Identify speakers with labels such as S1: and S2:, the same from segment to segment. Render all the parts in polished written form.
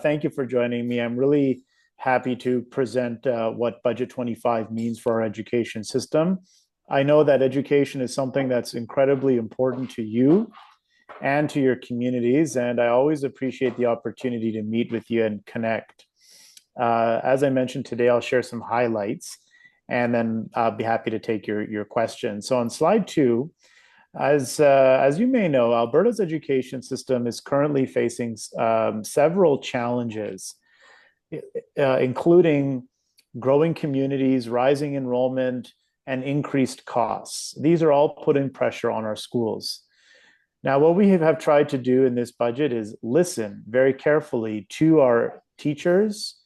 S1: Thank you for joining me. I'm really happy to present what Budget 25 means for our education system. I know that education is something that's incredibly important to you and to your communities, and I always appreciate the opportunity to meet with you and connect. As I mentioned today, I'll share some highlights, and then I'll be happy to take your questions. So on slide 2, as you may know, Alberta's education system is currently facing several challenges, including growing communities, rising enrollment, and increased costs. These are all putting pressure on our schools. Now, what we have tried to do in this budget is listen very carefully to our teachers,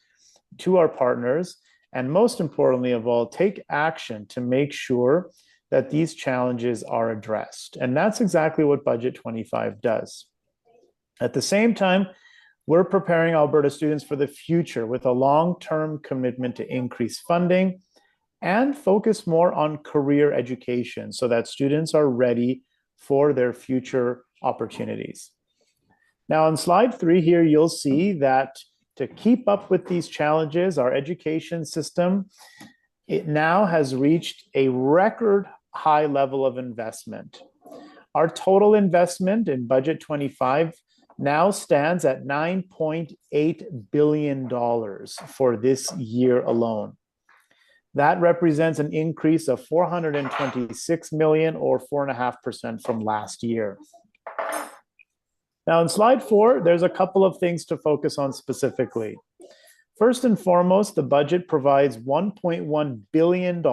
S1: to our partners, and most importantly of all, take action to make sure that these challenges are addressed. And that's exactly what Budget 25 does. At the same time, we're preparing Alberta students for the future with a long-term commitment to increase funding and focus more on career education so that students are ready for their future opportunities. Now on slide 3 here, you'll see that to keep up with these challenges, our education system, it now has reached a record high level of investment. Our total investment in Budget 25 now stands at $9.8 billion for this year alone. That represents an increase of $426 million or 4.5% from last year. Now in slide 4, there's a couple of things to focus on specifically. First and foremost, the budget provides $1.1 billion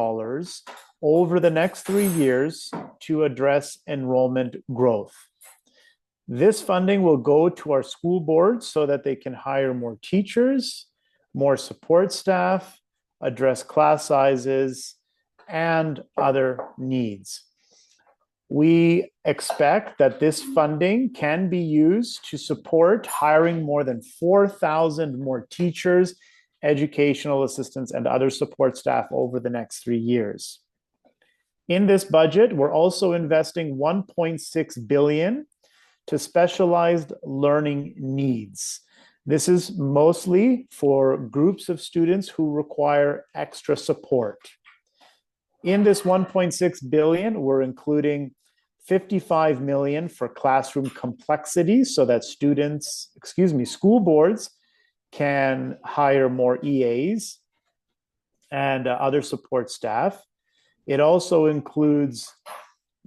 S1: over the next 3 years to address enrollment growth. This funding will go to our school boards so that they can hire more teachers, more support staff, address class sizes, and other needs. We expect that this funding can be used to support hiring more than 4,000 more teachers, educational assistants, and other support staff over the next 3 years. In this budget, we're also investing $1.6 billion to specialized learning needs. This is mostly for groups of students who require extra support. In this $1.6 billion, we're including $55 million for classroom complexity so that school boards can hire more EAs and other support staff. It also includes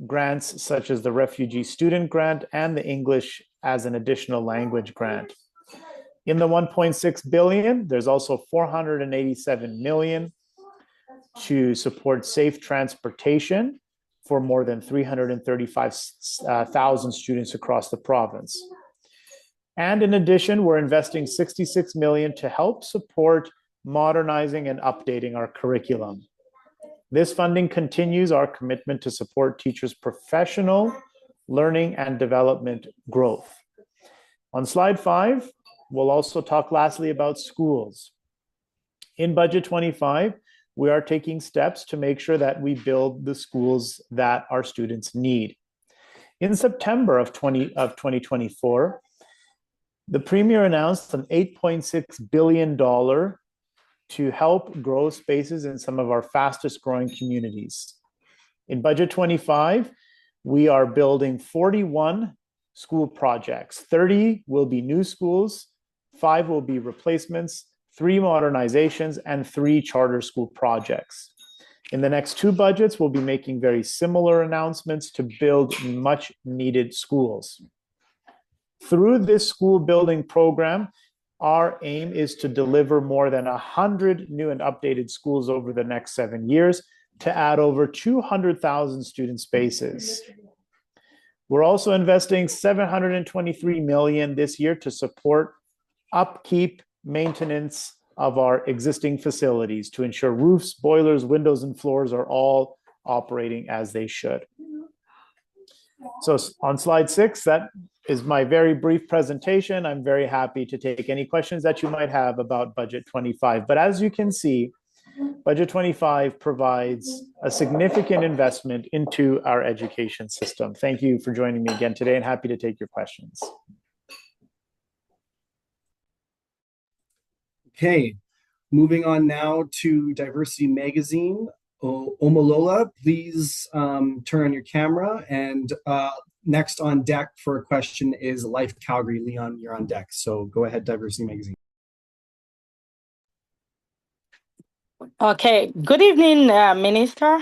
S1: grants such as the Refugee Student Grant and the English as an Additional Language Grant. In the $1.6 billion, there's also $487 million to support safe transportation for more than 335,000 students across the province. And in addition, we're investing $66 million to help support modernizing and updating our curriculum. This funding continues our commitment to support teachers' professional learning and development growth. On slide 5, we'll also talk lastly about schools. In Budget 25, we are taking steps to make sure that we build the schools that our students need. In September of 2024, the Premier announced an $8.6 billion to help grow spaces in some of our fastest growing communities. In Budget 25, we are building 41 school projects. 30 will be new schools, 5 will be replacements, 3 modernizations, and 3 charter school projects. In the next 2 budgets, we'll be making very similar announcements to build much needed schools. Through this school building program, our aim is to deliver more than 100 new and updated schools over the next 7 years to add over 200,000 student spaces. We're also investing $723 million this year to support upkeep, maintenance of our existing facilities to ensure roofs, boilers, windows, and floors are all operating as they should. So on slide 6, that is my very brief presentation. I'm very happy to take any questions that you might have about Budget 25. But as you can see, Budget 25 provides a significant investment into our education system. Thank you for joining me again today and happy to take your questions.
S2: Okay, moving on now to Diversity Magazine. Omolola, please turn on your camera. And next on deck for a question is Life Calgary. Leon, you're on deck. So go ahead, Diversity Magazine.
S3: Okay, good evening, Minister.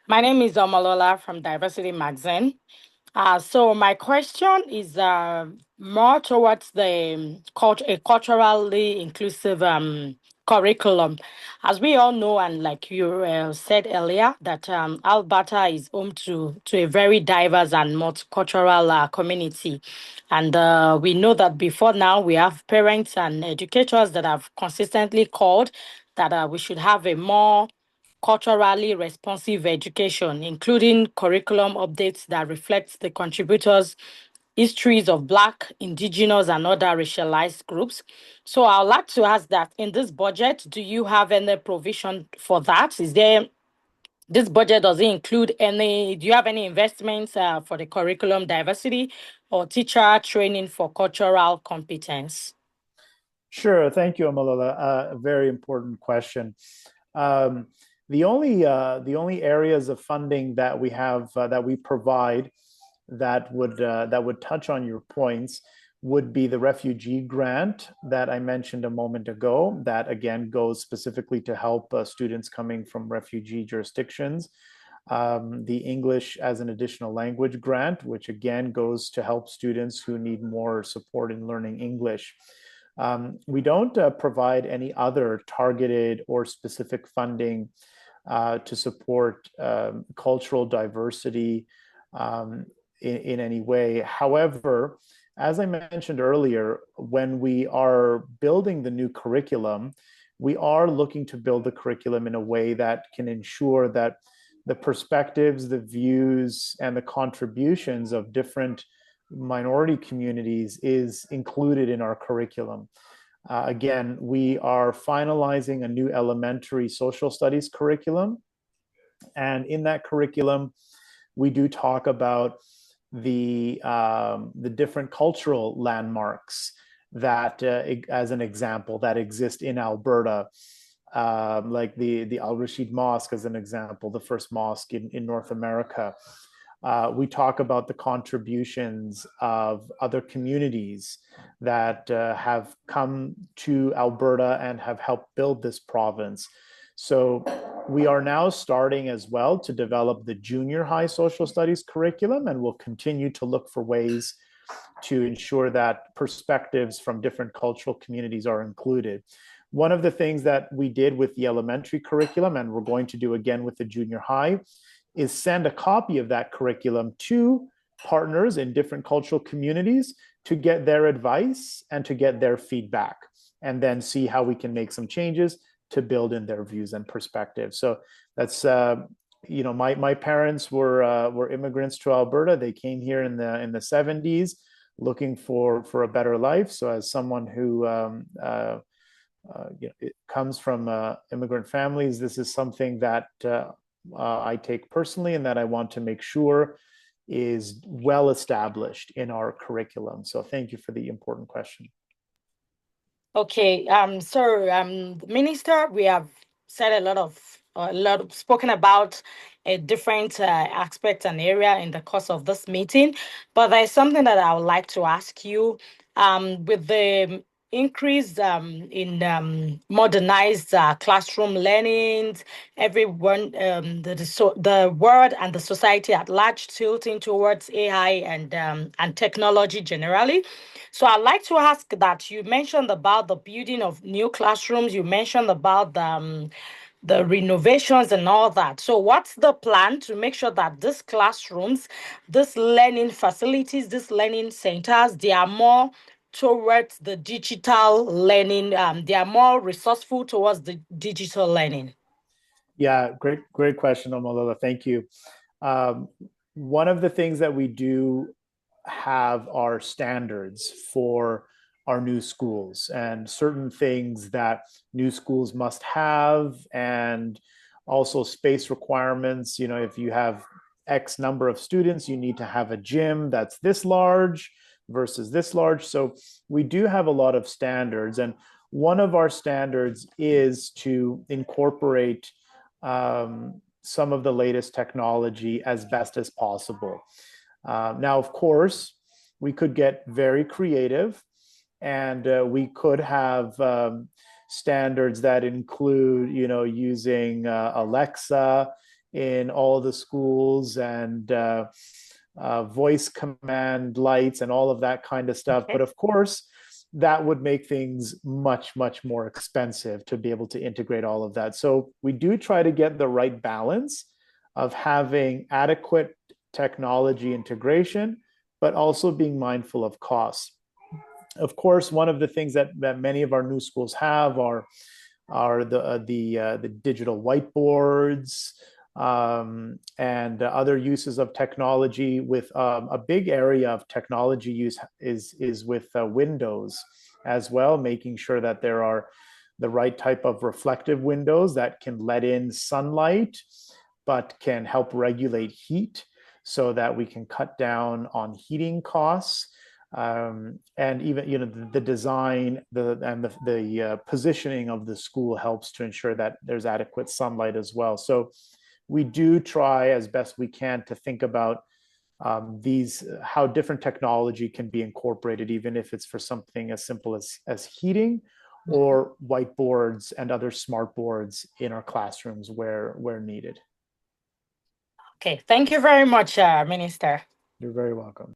S3: My name is Omolola from Diversity Magazine. So my question is more towards the a culturally inclusive curriculum. As we all know, and like you said earlier, that Alberta is home to a very diverse and multicultural community. And we know that before now, we have parents and educators that have consistently called that we should have a more culturally responsive education, including curriculum updates that reflect the contributors' histories of Black, Indigenous, and other racialized groups. So I'd like to ask that in this budget, do you have any provision for that? Is there this budget, does it include any, do you have any investments for the curriculum diversity or teacher training for cultural competence?
S1: Sure. Thank you, Amalala. A very important question. Um, the only areas of funding that we have that we provide that would touch on your points would be the refugee grant that I mentioned a moment ago. That again goes specifically to help students coming from refugee jurisdictions. The English as an additional language grant, which again goes to help students who need more support in learning English. We don't provide any other targeted or specific funding to support cultural diversity in any way. However, as I mentioned earlier, when we are building the new curriculum, we are looking to build the curriculum in a way that can ensure that the perspectives, the views, and the contributions of different minority communities is included in our curriculum. Again, we are finalizing a new elementary social studies curriculum. And in that curriculum, we do talk about the different cultural landmarks that, as an example, that exist in Alberta, like the Al Rashid Mosque as an example, the first mosque in North America. We talk about the contributions of other communities that have come to Alberta and have helped build this province. So we are now starting as well to develop the junior high social studies curriculum, and we'll continue to look for ways to ensure that perspectives from different cultural communities are included. One of the things that we did with the elementary curriculum, and we're going to do again with the junior high, is send a copy of that curriculum to partners in different cultural communities to get their advice and to get their feedback, and then see how we can make some changes to build in their views and perspectives. So that's my parents were immigrants to Alberta. They came here in the 70s looking for a better life. So as someone who it comes from immigrant families, this is something that I take personally and that I want to make sure is well established in our curriculum. So thank you for the important question.
S3: Okay, Minister, we have said spoken about a different aspect and area in the course of this meeting, but there's something that I would like to ask you. With the increase in modernized classroom learnings, everyone, the world and the society at large tilting towards AI and technology generally. So I'd like to ask that you mentioned about the building of new classrooms, you mentioned about the renovations and all that. So what's the plan to make sure that these classrooms, these learning facilities, these learning centers, they are more towards the digital learning, they are more resourceful towards the digital learning?
S1: Yeah, great question, Omalila. Thank you. Um, One of the things that we do have are standards for our new schools and certain things that new schools must have, and also space requirements. If you have X number of students, you need to have a gym that's this large. versus this large. So we do have a lot of standards, and one of our standards is to incorporate some of the latest technology as best as possible. Now, of course, we could get very creative, and we could have standards that include, using Alexa in all the schools, and voice command lights and all of that kind of stuff.
S3: Okay.
S1: But of course, that would make things much, much more expensive to be able to integrate all of that. So we do try to get the right balance of having adequate technology integration, but also being mindful of costs. Of course, one of the things that many of our new schools have are the digital whiteboards, and other uses of technology. With a big area of technology use is with windows as well, making sure that there are the right type of reflective windows that can let in sunlight but can help regulate heat, so that we can cut down on heating costs. And even the design and the positioning of the school helps to ensure that there's adequate sunlight as well. So we do try as best we can to think about how different technology can be incorporated, even if it's for something as simple as heating, or whiteboards and other smart boards in our classrooms where needed.
S3: Okay, thank you very much, Minister.
S1: You're very welcome.